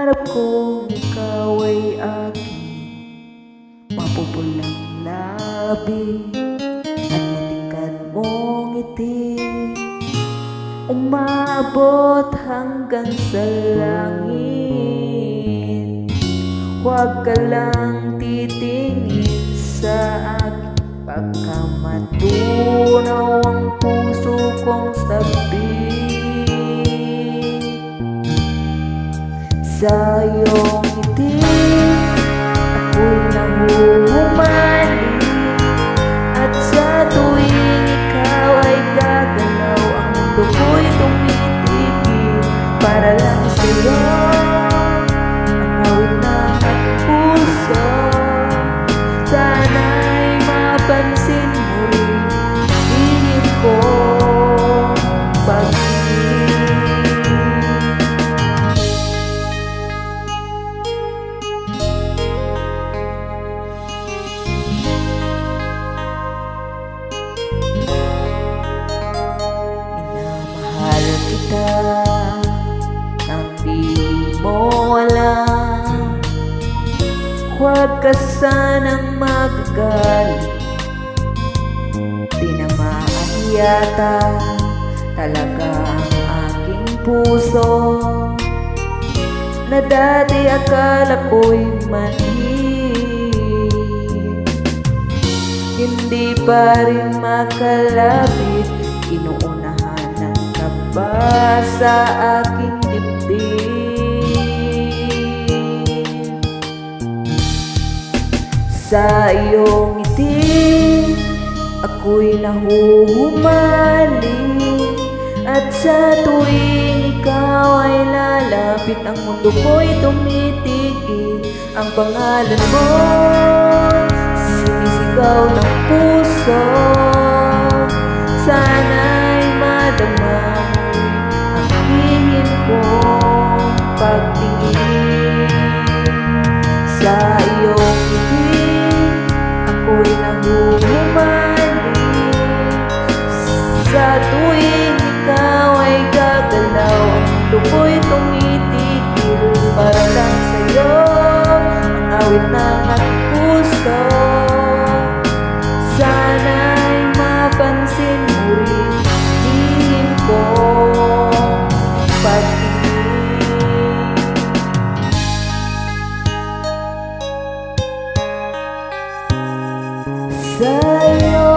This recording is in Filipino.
pangarap kong ikaw ay aking mapupulang labi at matingkad mong ngiti, umabot hanggang sa langit. Huwag ka lang titingin sa akin, baka matunaw ang puso kong sabik. Sa iyong ngiti, ako'y nahuhumali, at sa tuwing ikaw ay gagalaw, ang mundo ko'y tumitigil para lang sa'yo. Ang awit ng aking puso, sana'y mapansin mo rin hingin ko pag-ibig. Minamahal kita nang di mo alam, huwag ka sanang magagalit. Tinamaan yata talaga ang aking puso, na dati akala ko'y manhid. Hindi pa rin makalapit, inuunahan ng kaba sa aking dibdib. Sa iyong ngiti, ako'y nahuhumali, at sa tuwing ikaw ay lalapit, ang mundo ko'y tumitigil. Ang pangalan mo, sinisigaw ng puso, sana'y madama mo ang hingin kong pagtingin. Sa iyong ngiti, ako'y nahuhumali, sa tuwing ikaw ay gagalaw, ang mundo ko'y tumitigil para lang sa'yo. Ang awit ng aking puso, sana'y mapansin mo rin hingin kong pag-ibig. Sa iyo